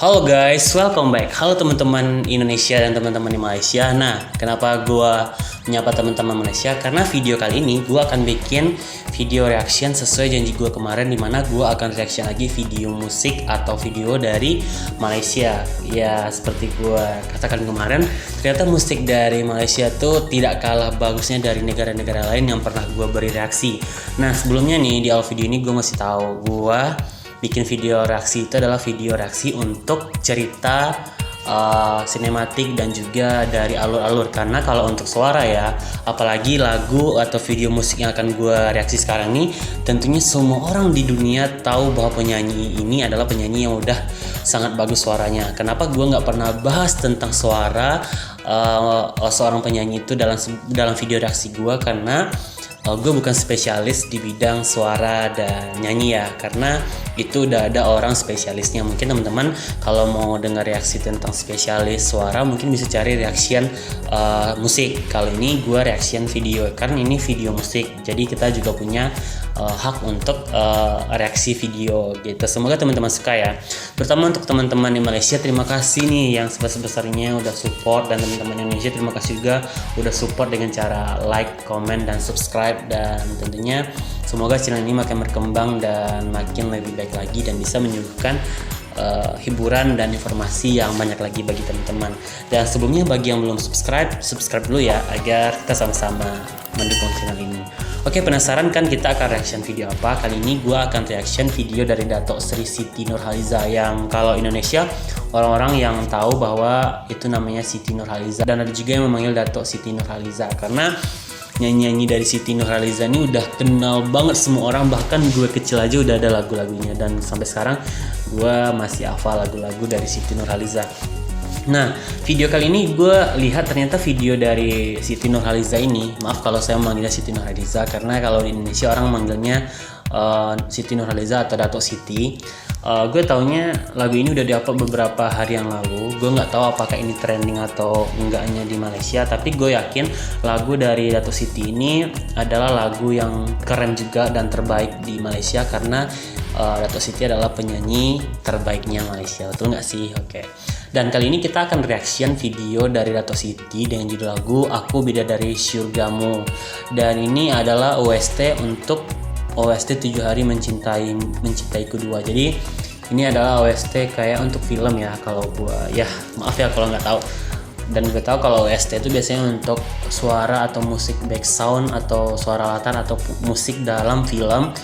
Halo guys, welcome back. Halo teman-teman Indonesia dan teman-teman di Malaysia. Nah, kenapa gua menyapa teman-teman Malaysia? Karena video kali ini gua akan bikin video reaction sesuai janji gua kemarin, dimana gua akan reaction lagi video musik atau video dari Malaysia. Ya, seperti gua katakan kemarin, ternyata musik dari Malaysia tuh tidak kalah bagusnya dari negara-negara lain yang pernah gua beri reaksi. Nah, sebelumnya nih di awal video ini gua ngasih tahu gua bikin video reaksi itu adalah video reaksi untuk cerita sinematik dan juga dari alur-alur. Karena kalau untuk suara ya, apalagi lagu atau video musik yang akan gue reaksi sekarang nih, tentunya semua orang di dunia tahu bahwa penyanyi ini adalah penyanyi yang udah sangat bagus suaranya. Kenapa gue nggak pernah bahas tentang suara seorang penyanyi itu dalam video reaksi gue? Karena gue bukan spesialis di bidang suara dan nyanyi ya, karena itu udah ada orang spesialisnya. Mungkin teman-teman kalau mau dengar reaksi tentang spesialis suara mungkin bisa cari reaction musik. Kali ini gue reaction video, karena ini video musik, jadi kita juga punya hak untuk reaksi video gitu. Semoga teman-teman suka ya. Pertama untuk teman-teman di Malaysia, terima kasih nih yang sebesar-besarnya udah support, dan teman-teman Indonesia terima kasih juga udah support dengan cara like, comment, dan subscribe. Dan tentunya semoga channel ini makin berkembang dan makin lebih baik lagi dan bisa menyuguhkan hiburan dan informasi yang banyak lagi bagi teman-teman. Dan sebelumnya bagi yang belum subscribe dulu ya, agar kita sama-sama mendukung channel ini. Oke, penasaran kan kita akan reaction video apa? Kali ini gue akan reaction video dari Dato' Sri Siti Nurhaliza, yang kalau Indonesia orang-orang yang tahu bahwa itu namanya Siti Nurhaliza, dan ada juga yang memanggil Dato' Siti Nurhaliza karena nyanyi-nyanyi dari Siti Nurhaliza ini udah kenal banget semua orang. Bahkan gue kecil aja udah ada lagu-lagunya, dan sampai sekarang gue masih hafal lagu-lagu dari Siti Nurhaliza. Nah, video kali ini gue lihat ternyata video dari Siti Nurhaliza ini, maaf kalau saya memanggilnya Siti Nurhaliza, karena kalau di Indonesia orang manggilnya Siti Nurhaliza atau Dato' Siti. Gue taunya lagu ini udah di-upload beberapa hari yang lalu. Gue nggak tahu apakah ini trending atau enggaknya di Malaysia, tapi gue yakin lagu dari Dato' Siti ini adalah lagu yang keren juga dan terbaik di Malaysia, karena Dato' Siti adalah penyanyi terbaiknya Malaysia. Betul nggak sih? Oke. Dan kali ini kita akan reaction video dari Dato' Siti dengan judul lagu Aku Bidadari Syurgamu. Dan ini adalah OST untuk OST 7 Hari Mencintaiku 2. Jadi ini adalah OST kayak untuk film ya, kalau gua ya maaf ya kalau nggak tahu. Dan gue tahu kalau OST itu biasanya untuk suara atau musik background atau suara latar atau musik dalam film.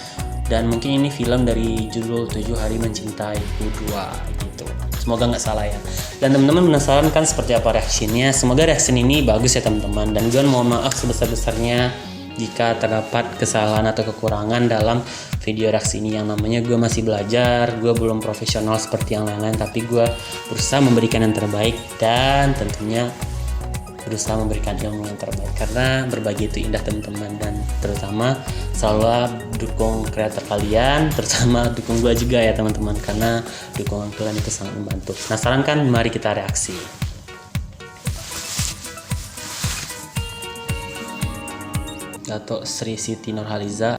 Dan mungkin ini film dari judul 7 Hari Mencintaiku 2 gitu. Semoga nggak salah ya. Dan teman-teman penasaran kan seperti apa reaksinya? Semoga reaction ini bagus ya teman-teman. Dan gue mohon maaf sebesar-besarnya jika terdapat kesalahan atau kekurangan dalam video reaksi ini. Yang namanya gue masih belajar, gue belum profesional seperti yang lain-lain, tapi gue berusaha memberikan yang terbaik dan tentunya berusaha memberikan ilmu yang terbaik, karena berbagi itu indah teman-teman. Dan terutama selalu dukung kreator kalian, terutama dukung gue juga ya teman-teman, karena dukungan kalian itu sangat membantu. Penasaran kan? Mari kita reaksi. Dato' Sri Siti Nurhaliza.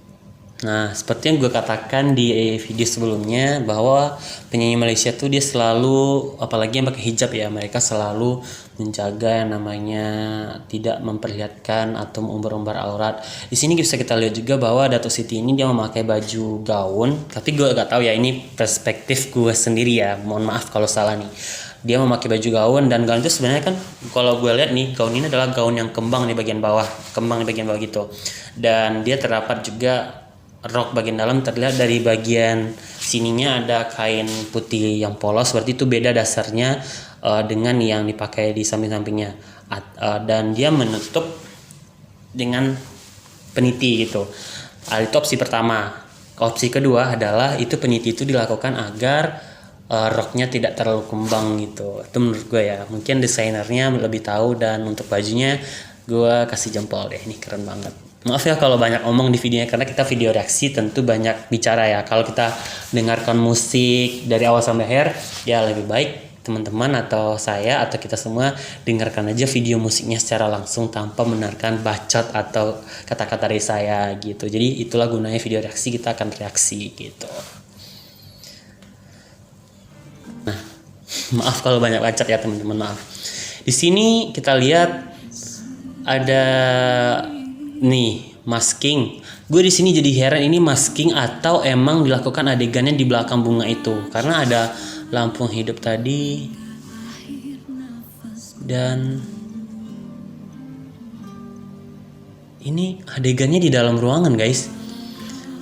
Nah, seperti yang gue katakan di video sebelumnya, bahwa penyanyi Malaysia tuh dia selalu, apalagi yang pakai hijab ya, mereka selalu menjaga yang namanya tidak memperlihatkan atau mengumbar-umbar aurat. Di sini bisa kita lihat juga bahwa Dato' Siti ini dia memakai baju gaun, tapi gue gak tahu ya, ini perspektif gue sendiri ya, mohon maaf kalau salah nih. Dia memakai baju gaun, dan gaun itu sebenarnya kan kalau gue lihat nih, gaun ini adalah gaun yang kembang di bagian bawah, gitu. Dan dia terdapat juga rok bagian dalam, terlihat dari bagian sininya ada kain putih yang polos, seperti itu beda dasarnya dengan yang dipakai di samping-sampingnya. Dan dia menutup dengan peniti gitu. Itu opsi pertama. Opsi kedua adalah itu peniti itu dilakukan agar roknya tidak terlalu kembang gitu. Itu menurut gue ya, mungkin desainernya lebih tahu. Dan untuk bajunya gue kasih jempol deh, ini keren banget. Maaf ya kalau banyak omong di videonya, karena kita video reaksi tentu banyak bicara ya. Kalau kita dengarkan musik dari awal sampai akhir, ya lebih baik teman-teman atau saya atau kita semua dengarkan aja video musiknya secara langsung tanpa mendengarkan bacot atau kata-kata dari saya gitu. Jadi itulah gunanya video reaksi, kita akan reaksi gitu. Maaf kalau banyak bacot ya teman-teman, maaf. Di sini kita lihat ada nih masking. Gue di sini jadi heran, ini masking atau emang dilakukan adegannya di belakang bunga itu, karena ada lampu hidup tadi dan ini adegannya di dalam ruangan guys.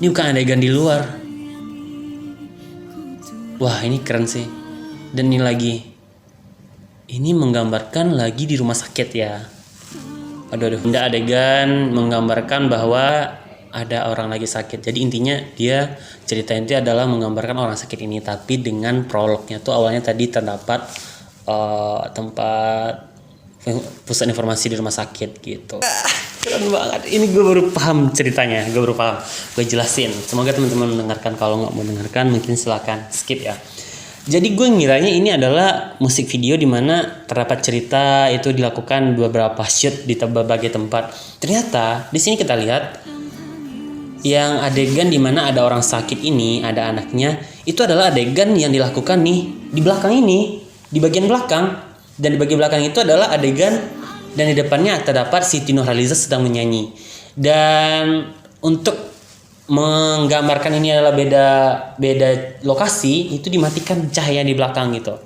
Ini bukan adegan di luar. Wah ini keren sih. Dan ini lagi, ini menggambarkan lagi di rumah sakit ya. Aduh. Ada adegan menggambarkan bahwa ada orang lagi sakit. Jadi intinya dia cerita itu adalah menggambarkan orang sakit ini, tapi dengan prolognya tuh awalnya tadi terdapat tempat pusat informasi di rumah sakit gitu. Keren banget. Ini gue baru paham ceritanya, gue jelasin. Semoga teman-teman mendengarkan. Kalau nggak mau mendengarkan mungkin silakan skip ya. Jadi gue ngiranya ini adalah musik video di mana terdapat cerita itu dilakukan beberapa shoot di berbagai tempat. Ternyata di sini kita lihat yang adegan di mana ada orang sakit ini, ada anaknya, itu adalah adegan yang dilakukan nih di belakang ini, di bagian belakang. Dan di bagian belakang itu adalah adegan dan di depannya terdapat Siti Nurhaliza sedang menyanyi. Dan untuk menggambarkan ini adalah beda lokasi, itu dimatikan cahaya di belakang gitu.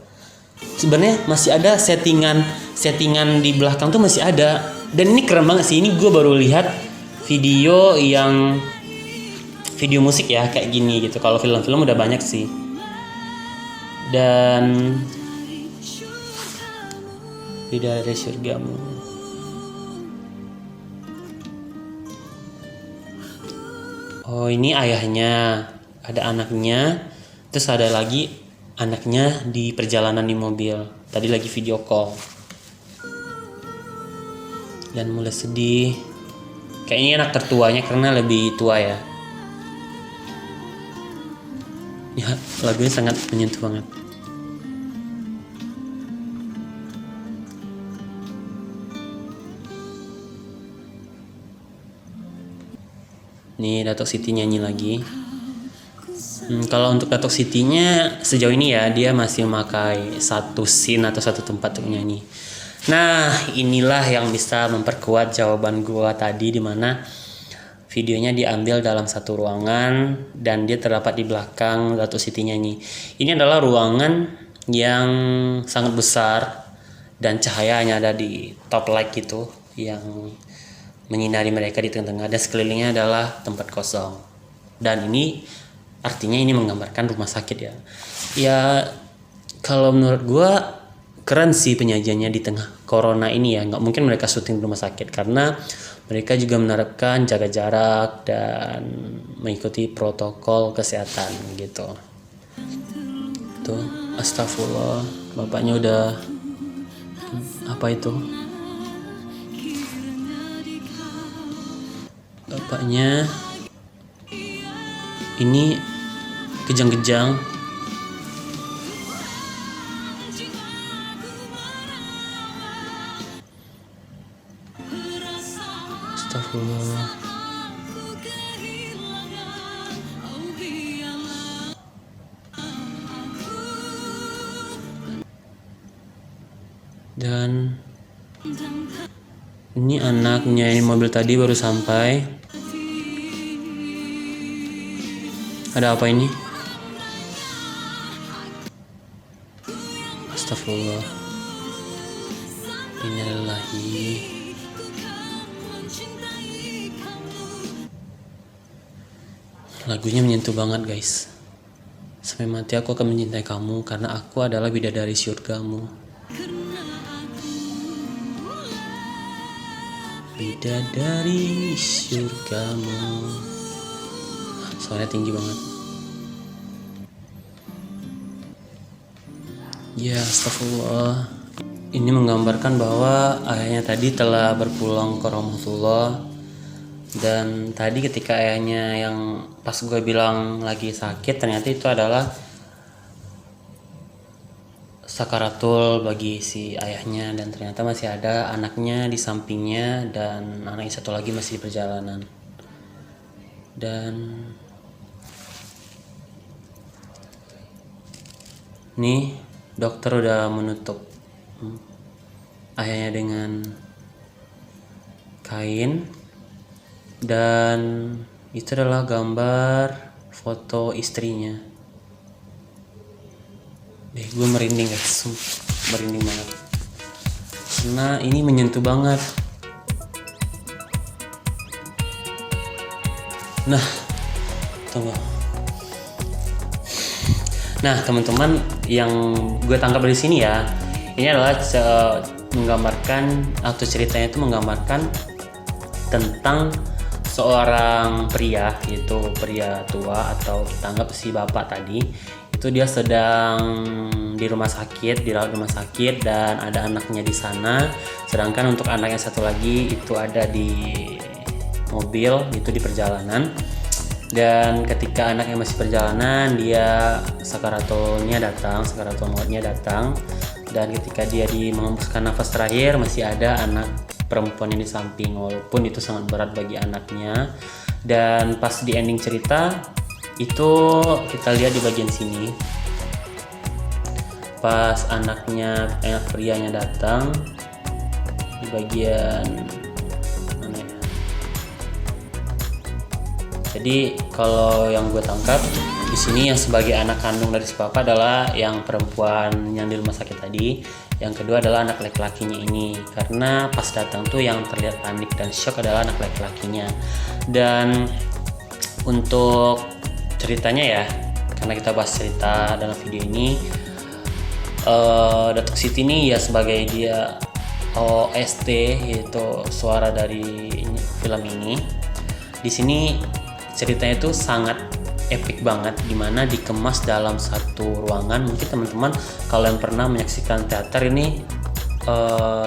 Sebenarnya masih ada settingan di belakang tuh masih ada. Dan ini keren banget sih. Ini gue baru lihat video musik ya kayak gini gitu. Kalau film-film udah banyak sih. Dan Bidadari Surgamu. Oh ini ayahnya, ada anaknya, terus ada lagi anaknya di perjalanan di mobil. Tadi lagi video call. Dan mulai sedih. Kayaknya anak tertuanya karena lebih tua ya. Ya lagunya sangat menyentuh banget. Nih Datuk Siti nyanyi lagi. Kalau untuk Datuk Sitinya sejauh ini ya dia masih memakai satu scene atau satu tempat untuk nyanyi. Nah inilah yang bisa memperkuat jawaban gua tadi, di mana videonya diambil dalam satu ruangan dan dia terdapat di belakang Datuk Siti nyanyi. Ini adalah ruangan yang sangat besar dan cahayanya ada di top light gitu yang menyinari mereka di tengah-tengah, dan sekelilingnya adalah tempat kosong. Dan ini artinya ini menggambarkan rumah sakit ya. Ya kalau menurut gua keren sih penyajiannya di tengah corona ini ya. Nggak mungkin mereka syuting di rumah sakit karena mereka juga menerapkan jaga jarak dan mengikuti protokol kesehatan gitu. Tuh, astagfirullah, bapaknya udah apa itu? Bapaknya ini kejang-kejang. Astagfirullah. Dan ini anaknya ini mobil tadi baru sampai. Ada apa ini? Astagfirullah. Innalillahi. Lagunya menyentuh banget guys. Sampai mati aku akan mencintai kamu karena aku adalah bidadari surgamu. Bidadari surgamu. Soalnya tinggi banget. Ya astagfirullah. Ini menggambarkan bahwa ayahnya tadi telah berpulang ke rahmatullah. Dan tadi ketika ayahnya yang pas gue bilang lagi sakit, ternyata itu adalah sakaratul bagi si ayahnya. Dan ternyata masih ada anaknya di sampingnya, dan anak satu lagi masih di perjalanan. Dan nih dokter udah menutup ayahnya dengan kain, dan itu adalah gambar foto istrinya. Gue merinding guys, merinding banget karena ini menyentuh banget. Nah, tunggu. Nah, teman-teman, yang gue tangkap dari sini ya, ini adalah menggambarkan atau ceritanya itu menggambarkan tentang seorang pria, yaitu pria tua atau kita anggap si bapak tadi. Itu dia sedang di rumah sakit, dirawat rumah sakit, dan ada anaknya di sana. Sedangkan untuk anak yang satu lagi itu ada di mobil, itu di perjalanan. Dan ketika anaknya masih perjalanan, dia sakaratul mautnya datang. Dan ketika dia mengembuskan nafas terakhir, masih ada anak perempuan yang di samping, walaupun itu sangat berat bagi anaknya. Dan pas di ending cerita itu kita lihat di bagian sini, pas anak prianya datang di bagian mana ya. Jadi kalau yang gue tangkap di sini, yang sebagai anak kandung dari si papa adalah yang perempuan yang di rumah sakit tadi. Yang kedua adalah anak laki-lakinya ini, karena pas datang tuh yang terlihat panik dan shock adalah anak laki-lakinya. Dan untuk ceritanya ya, karena kita bahas cerita dalam video ini, Datuk Siti ini ya sebagai dia OST, yaitu suara dari film ini. Di sini ceritanya itu sangat epic banget, dimana dikemas dalam satu ruangan. Mungkin teman-teman kalau yang pernah menyaksikan teater ini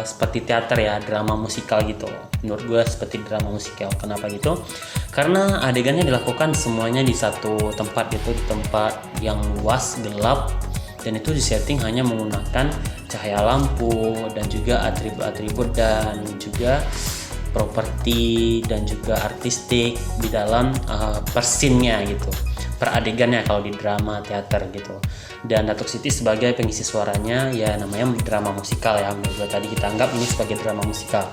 seperti teater ya, drama musikal gitu. Menurut gue seperti drama musikal. Kenapa gitu? Karena adegannya dilakukan semuanya di satu tempat, gitu, di tempat yang luas, gelap, dan itu disetting hanya menggunakan cahaya lampu dan juga atribut-atribut dan juga properti dan juga artistik di dalam per scene-nya gitu, per adegannya kalau di drama teater gitu. Dan Datuk Siti sebagai pengisi suaranya ya namanya drama musikal ya, menurut gue tadi kita anggap ini sebagai drama musikal.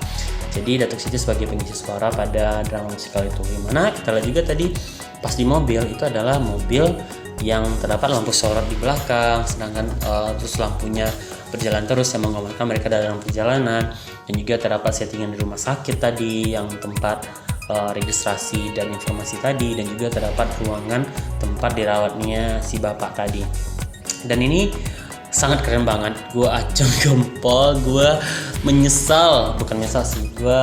Jadi Datuk Siti sebagai pengisi suara pada drama musikal itu. Dimana kita lihat juga tadi pas di mobil itu adalah mobil yang terdapat lampu sorot di belakang, sedangkan terus lampunya berjalan terus yang menggambarkan mereka dalam perjalanan. Dan juga terdapat settingan di rumah sakit tadi yang tempat registrasi dan informasi tadi, dan juga terdapat ruangan tempat dirawatnya si bapak tadi. Dan ini sangat keren banget, gue acung jempol, gue bukan menyesal sih, gue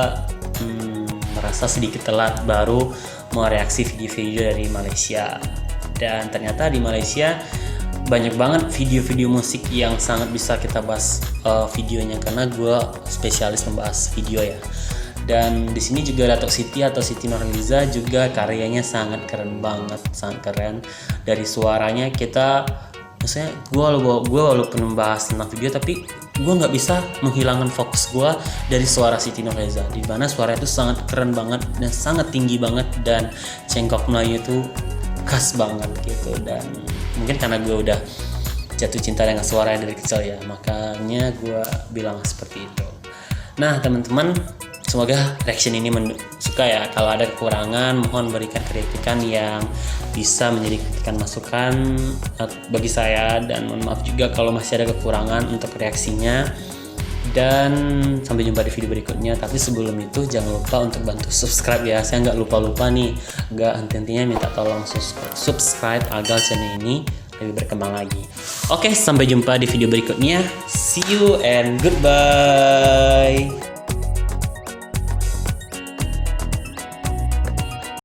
merasa sedikit telat baru mereaksi video-video dari Malaysia. Dan ternyata di Malaysia banyak banget video-video musik yang sangat bisa kita bahas videonya, karena gue spesialis membahas video ya. Dan di sini juga Datuk Siti atau Siti Nurhaliza juga karyanya sangat keren banget, sangat keren. Dari suaranya kita, maksudnya gue walaupun membahas tentang video, tapi gue nggak bisa menghilangkan fokus gue dari suara Siti Nurhaliza, di mana suara itu sangat keren banget dan sangat tinggi banget, dan cengkok Melayu itu khas banget gitu. Dan mungkin karena gue udah jatuh cinta dengan suaranya dari kecil ya, makanya gue bilang seperti itu. Nah teman-teman, semoga reaction ini suka ya. Kalau ada kekurangan, mohon berikan kritikan yang bisa menjadi kritikan masukan bagi saya, dan mohon maaf juga kalau masih ada kekurangan untuk reaksinya. Dan sampai jumpa di video berikutnya. Tapi sebelum itu jangan lupa untuk bantu subscribe ya. Saya nggak lupa nih, nggak henti-hentinya minta tolong subscribe agar channel ini lebih berkembang lagi. Oke, sampai jumpa di video berikutnya. See you and goodbye.